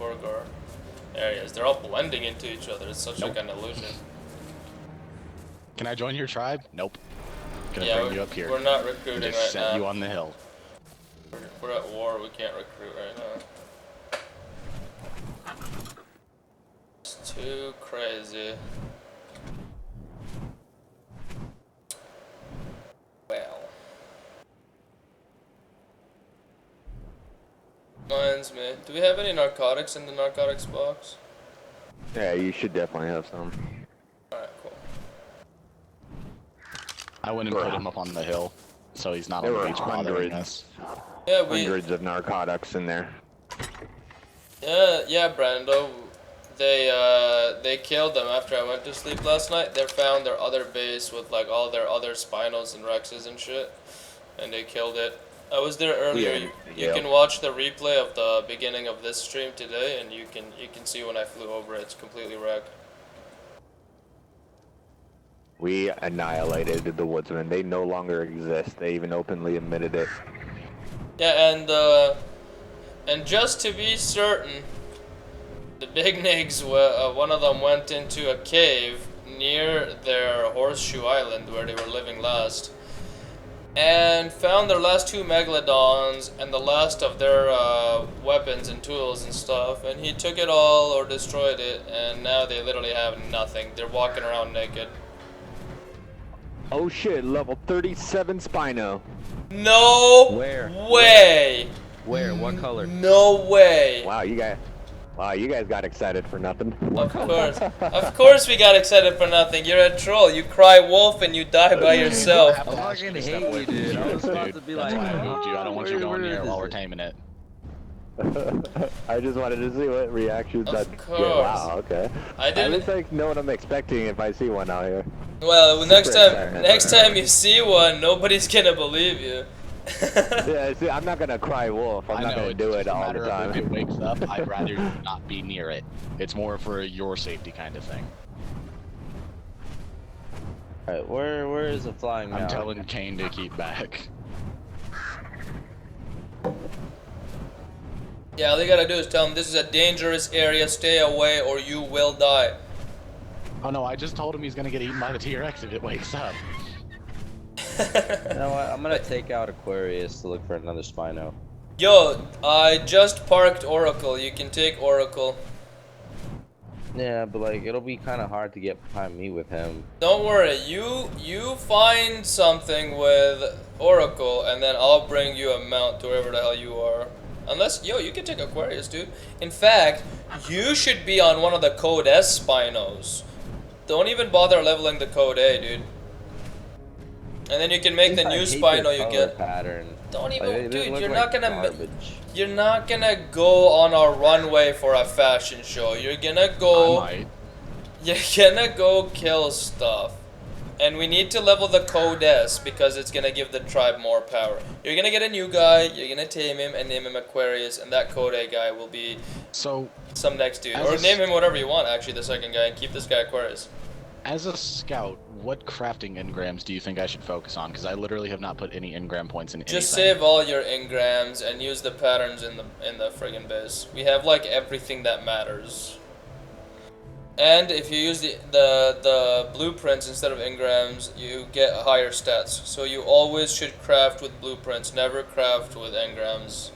Gorgor areas. They're all blending into each other. It's such like an illusion. Can I join your tribe? Nope. Gonna Yeah, bring you up here. we're not And recruiting just right set now. you on the hill. We're at war. We can't recruit right now. It's too crazy. Well. Reminds me. Do we have any narcotics in the narcotics box? Yeah, you should definitely have some. Alright, cool. I went and put him up on the hill, so he's not There on the were beach bothering hundreds. us. Yeah, Hundreds of narcotics in there. Yeah, Brando. They killed them after I went to sleep last night. They found their other base with like all their other Spinos and Rexes and shit, and they killed it. I was there earlier. You can watch the replay of the beginning of this stream today, and you can see when I flew over it. It's completely wrecked. We annihilated the woodsmen. They no longer exist. They even openly admitted it. Yeah, and just to be certain, the Big Nigs, one of them went into a cave near their Horseshoe Island where they were living last, and found their last two Megalodons and the last of their weapons and tools and stuff, and he took it all or destroyed it, and now they literally have nothing. They're walking around naked. Oh shit, level 37 Spino. No Where? way! Where? What color? No way! Wow, you guys got excited for nothing. Of course we got excited for nothing. You're a troll. You cry wolf and you die by yourself. I'm not gonna hate you, dude. I was about to be like, That's why I moved you. I don't want you going near where while we're is taming it. I just wanted to see what reactions Of I'd course. get. Wow, okay. I At didn't. least I know what I'm expecting if I see one out here. Well, next excited. time you see one, nobody's gonna believe you. Yeah, see, I'm not gonna cry wolf. I'm I not know, gonna it's do just it a all matter the of if it time. wakes up, I'd rather not be near it. It's more for your safety kind of thing. Alright, where is it flying now? I'm telling Kane to keep back. Yeah, all you gotta do is tell him this is a dangerous area. Stay away, or you will die. Oh no, I just told him he's gonna get eaten by the T-Rex if it wakes up. You know what? I'm gonna take out Aquarius to look for another Spino. Yo, I just parked Oracle. You can take Oracle. Yeah, but like it'll be kind of hard to get behind me with him. Don't worry. You find something with Oracle, and then I'll bring you a mount to wherever the hell you are. Unless, yo, you can take Aquarius, dude. In fact, you should be on one of the Code S Spinos. Don't even bother leveling the Code A, dude. And then you can make the I new hate Spino their you color get. pattern. Don't Like, even, they dude. look You're like not gonna. garbage. You're not gonna go on a runway for a fashion show. You're gonna go. I might. You're gonna go kill stuff. And we need to level the Code S because it's gonna give the tribe more power. You're gonna get a new guy, you're gonna tame him and name him Aquarius, and that Code A guy will be So, some next dude. As Or a name him whatever you want, actually, the second guy, and keep this guy Aquarius. as a scout, what crafting engrams do you think I should focus on? Because I literally have not put any engram points in Just anything. save all your engrams and use the patterns in the friggin' base. We have like everything that matters. And if you use the blueprints instead of engrams, you get higher stats. So you always should craft with blueprints, never craft with engrams.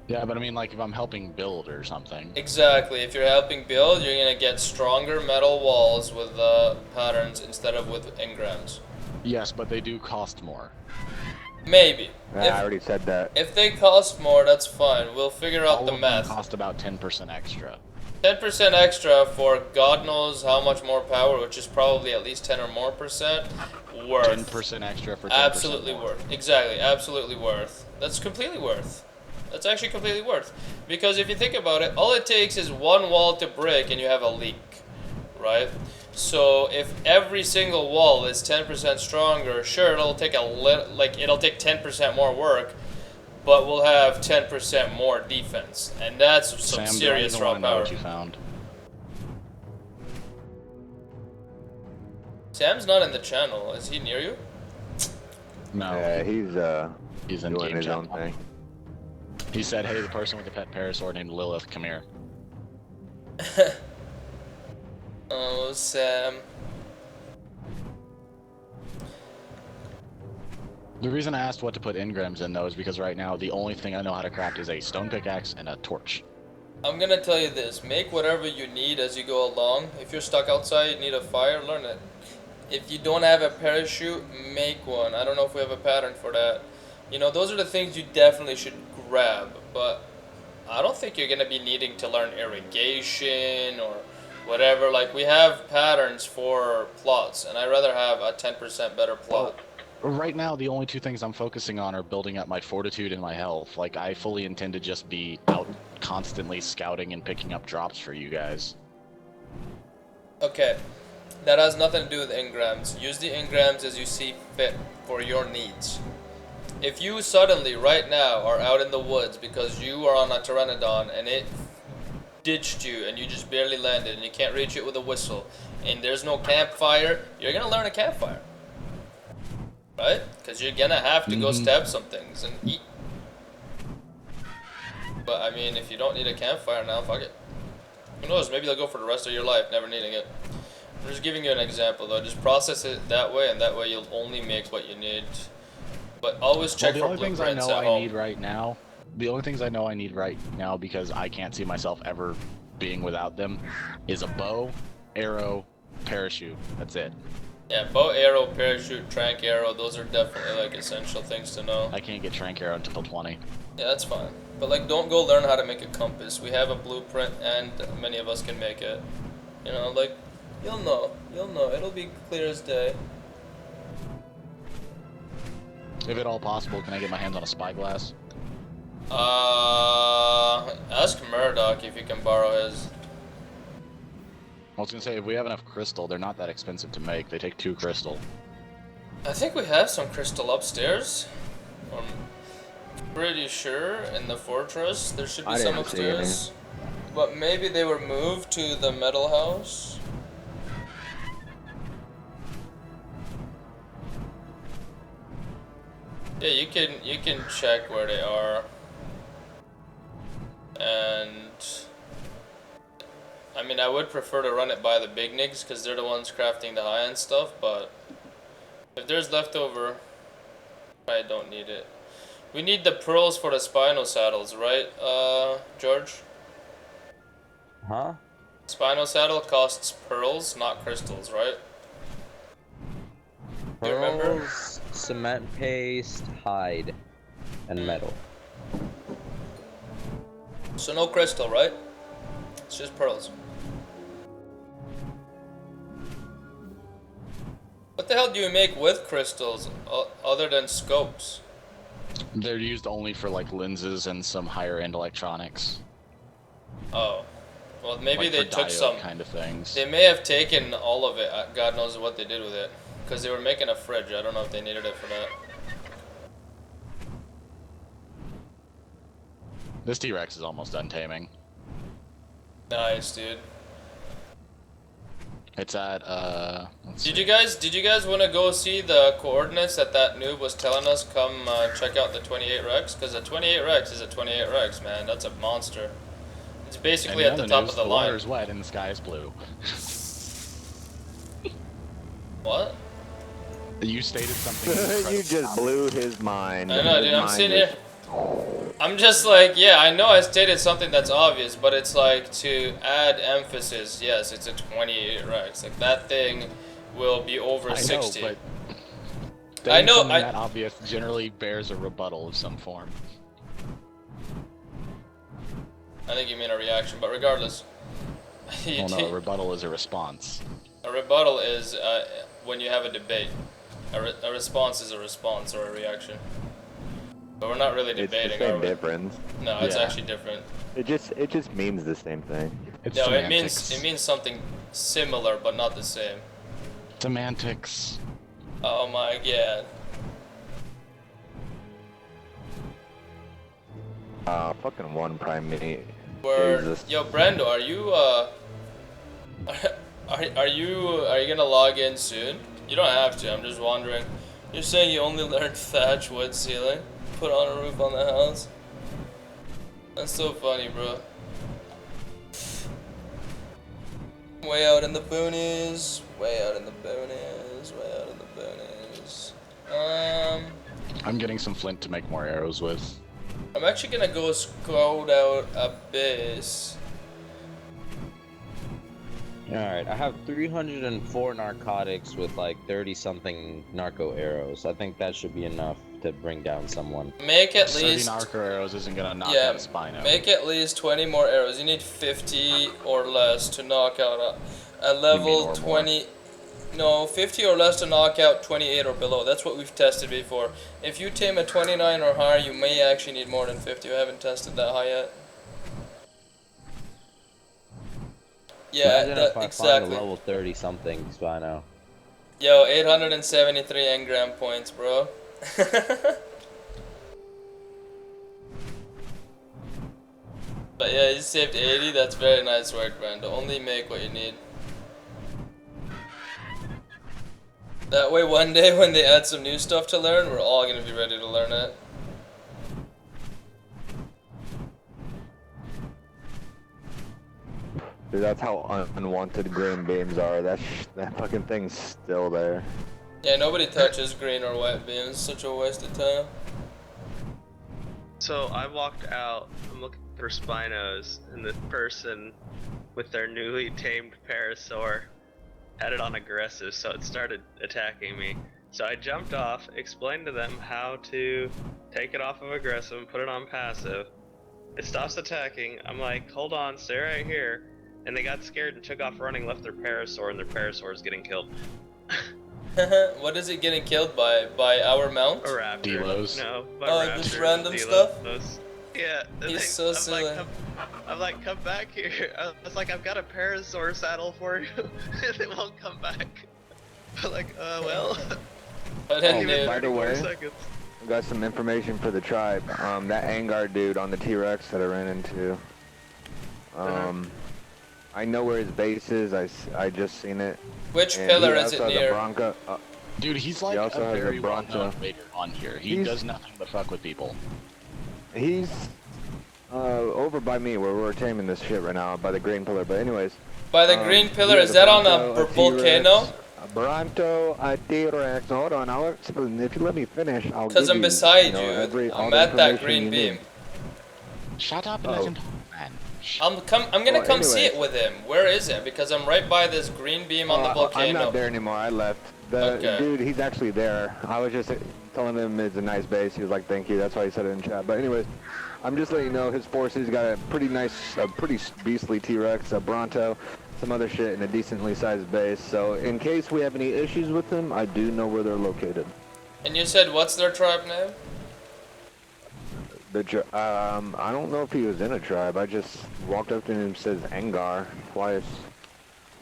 Yeah, but I mean, like, if I'm helping build or something. Exactly. If you're helping build, you're gonna get stronger metal walls with patterns instead of with engrams. Yes, but they do cost more. Maybe. I already said that. If they cost more, that's fine. We'll figure out All the of them math. cost about 10% extra. 10% extra for God knows how much more power, which is probably at least 10 or more percent. Worth. 10% extra for 10% Absolutely more. worth. Exactly. Absolutely worth. That's completely worth. That's actually completely worth. Because if you think about it, all it takes is one wall to break and you have a leak. Right? So if every single wall is 10% stronger, sure, it'll take it'll take 10% more work, but we'll have 10% more defense, and that's some Sam, serious do I raw even know power. what you found? Sam's not in the channel. Is he near you? No, Yeah, he's in doing game his chat. own thing. He said, "Hey, the person with the pet parasaur named Lilith, come here." Oh, Sam. The reason I asked what to put engrams in, though, is because right now the only thing I know how to craft is a stone pickaxe and a torch. I'm gonna tell you this, make whatever you need as you go along. If you're stuck outside, you need a fire, learn it. If you don't have a parachute, make one. I don't know if we have a pattern for that. You know, those are the things you definitely should grab, but I don't think you're gonna be needing to learn irrigation or whatever. Like, we have patterns for plots, and I'd rather have a 10% better plot. Right now, the only two things I'm focusing on are building up my fortitude and my health. Like, I fully intend to just be out constantly scouting and picking up drops for you guys. Okay, that has nothing to do with engrams. Use the engrams as you see fit for your needs. If you suddenly, right now, are out in the woods because you are on a pteranodon and it ditched you and you just barely landed and you can't reach it with a whistle and there's no campfire, you're gonna learn a campfire. Right? Because you're gonna have to go stab some things and eat. But I mean, if you don't need a campfire now, fuck it. Who knows? Maybe you'll go for the rest of your life never needing it. I'm just giving you an example though. Just process it that way, and that way you'll only make what you need. But always check for blueprints at home. The only things I know I need right now, the only things I know I need right now, because I can't see myself ever being without them, is a bow, arrow, parachute. That's it. Yeah, bow, arrow, parachute, trank arrow, those are definitely like essential things to know. I can't get trank arrow until 20. Yeah, that's fine. But like, don't go learn how to make a compass. We have a blueprint and many of us can make it. You know, like, you'll know. It'll be clear as day. If at all possible, can I get my hands on a spyglass? Ask Murdoch if you can borrow his. I was gonna say, if we have enough crystal, they're not that expensive to make. They take 2 crystal. I think we have some crystal upstairs. I'm pretty sure in the fortress. There should be I some didn't see any. upstairs. But maybe they were moved to the metal house. Yeah, you can check where they are. And I mean, I would prefer to run it by the big nigs because they're the ones crafting the high-end stuff, but if there's leftover, I don't need it. We need the pearls for the spino saddles, right, George? Huh? Spino saddle costs pearls, not crystals, right? Do you remember? Pearls, cement paste, hide, and metal. So no crystal, right? It's just pearls. What the hell do you make with crystals other than scopes? They're used only for like lenses and some higher end electronics. Oh. Well, maybe like they for took diode some. kind of things. They may have taken all of it. God knows what they did with it. Because they were making a fridge. I don't know if they needed it for that. This T-Rex is almost done taming. Nice, dude. It's at Did you guys want to go see the coordinates that noob was telling us? Come check out the 28 Rex, because the 28 Rex is a 28 Rex, man. That's a monster. It's basically at the top of the line. line. The water's wet and the sky is blue. What? You stated something. You just blew his mind. I know, His dude. I'm mind sitting is- here. I'm just like, yeah, I know I stated something that's obvious, but it's like to add emphasis. Yes, it's a 28 Rex. Like that thing will be over 60. But I know, something that obvious generally bears a rebuttal of some form. I think you mean a reaction, but regardless. Well, no, a rebuttal is a response. A rebuttal is when you have a debate. A response is a response or a reaction. But we're not really It's the debating, same are we? difference. No, it's Yeah. actually different. It just means the same thing. It's No, semantics. it means something similar, but not the same. Semantics. Oh my god. Fucking one prime mini. Word. Jesus. Yo, Brando, are you are you gonna log in soon? You don't have to. I'm just wondering. You're saying you only learned thatch wood ceiling, put on a roof on the house. That's so funny, bro. Way out in the boonies. Way out in the boonies. Way out in the boonies. I'm getting some flint to make more arrows with. I'm actually gonna go scout out a base. Alright, I have 304 narcotics with like 30 something narco arrows. I think that should be enough to bring down someone. Make at 30 least narco arrows isn't gonna knock yeah. out a Spino. Make at least 20 more arrows. You need 50 or less to knock out a level or 20. No, 50 or less to knock out 28 or below. That's what we've tested before. If you tame a 29 or higher, you may actually need more than 50. I haven't tested that high yet. Yeah, Imagine if I find exactly. a level 30 something Spino. Yo, 873 engram points, bro. But yeah, you saved 80. That's very nice work, Brando. Only make what you need. That way, one day when they add some new stuff to learn, we're all gonna be ready to learn it. Dude, that's how unwanted green beams are. That fucking thing's still there. Yeah, nobody touches green or white beams. It's such a waste of time. So I walked out, I'm looking for Spinos, and this person with their newly tamed Parasaur had it on aggressive, so it started attacking me. So I jumped off, explained to them how to take it off of aggressive and put it on passive. It stops attacking, I'm like, hold on, stay right here. And they got scared and took off running, left their Parasaur, and their Parasaur is getting killed. What is it getting killed by? By our mount? A raptor. Delos? No, by Oh, raptors, just random Delos. stuff? Yeah. and He's they- so I'm silly. Like, I'm like, come back here. I was like, I've got a Parasaur saddle for you. And they won't come back. I'm like, well. I didn't Oh, do by it. the way, seconds. I got some information for the tribe. That Angar dude on the T-Rex that I ran into. I know where his base is. I just seen it. Which And pillar he is it also has a near? Bronco. Dude, he's like He a also has a very well-known Bronto. raider on here. He He's- does nothing but fuck with people. He's over by me where we're taming this shit right now by the green pillar. But anyways. By the green he pillar, has is that on Bronto, a T-Rex, volcano? A Bronto, a T-Rex. Hold on, if you let me finish, I'll Because give I'm you, beside know, you. all I'm the at that information green you beam. need. Shut up and Oh. let him talk, man. I'm gonna Well, come see anyways. it with him. Where is it? Because I'm right by this green beam on the I'm volcano. not there anymore. I left. The Okay. dude, he's actually there. I was just telling him it's a nice base. He was like, "Thank you." That's why he said it in chat. But anyways, I'm just letting you know his forces got a pretty beastly T-Rex, a Bronto, some other shit, and a decently sized base. So in case we have any issues with them, I do know where they're located. And you said what's their tribe name? I don't know if he was in a tribe. I just walked up to him and says Angar twice.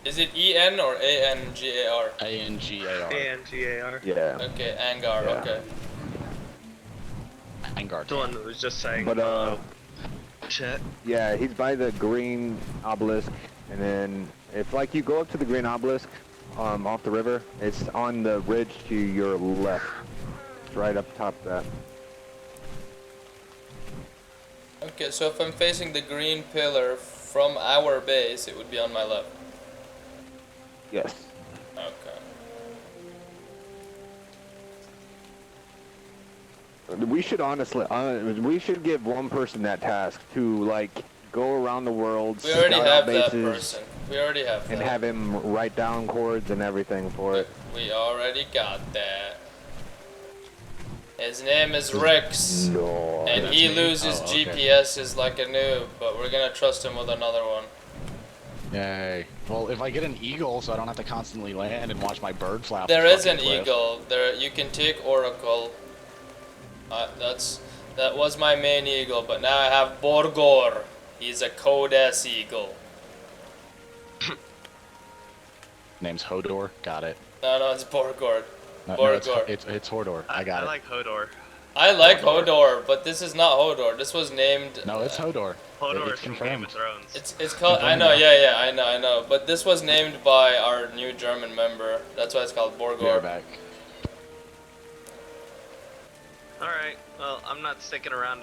Is it E-N or A-N-G-A-R? A-N-G-A-R. A-N-G-A-R. Yeah. Okay, Angar, Yeah. okay. Angar. The one that was just saying, But chat. yeah, he's by the green obelisk, and then if like you go up to the green obelisk, off the river, it's on the ridge to your left. It's right up top of that. Okay, so if I'm facing the green pillar from our base, it would be on my left. Yes. Okay. We should honestly, we should give one person that task to like go around the world, We already scout have out that bases, person. We already have that. and have him write down chords and everything for it. We already got that. His name is Rex. No. And that's he me? loses Oh, okay. GPSs like a noob, but we're gonna trust him with another one. Yay. Well, if I get an eagle, so I don't have to constantly land and watch my bird flap. There the is an fucking cliff. eagle. There, you can take Oracle. That was my main eagle, but now I have Borgor. He's a code-ass eagle. Name's Hodor. Got it. No, it's Borgor. No, Borgor. it's Hodor. I got I it. like Hodor. I like Hodor, but this is not Hodor. This was named. No, it's Hodor. Hodor It's is from Game confirmed. of Thrones. It's called. I know. Yeah. I know. But this was named by our new German member. That's why it's called Yeah, Borgor. back. Alright, well, I'm not sticking around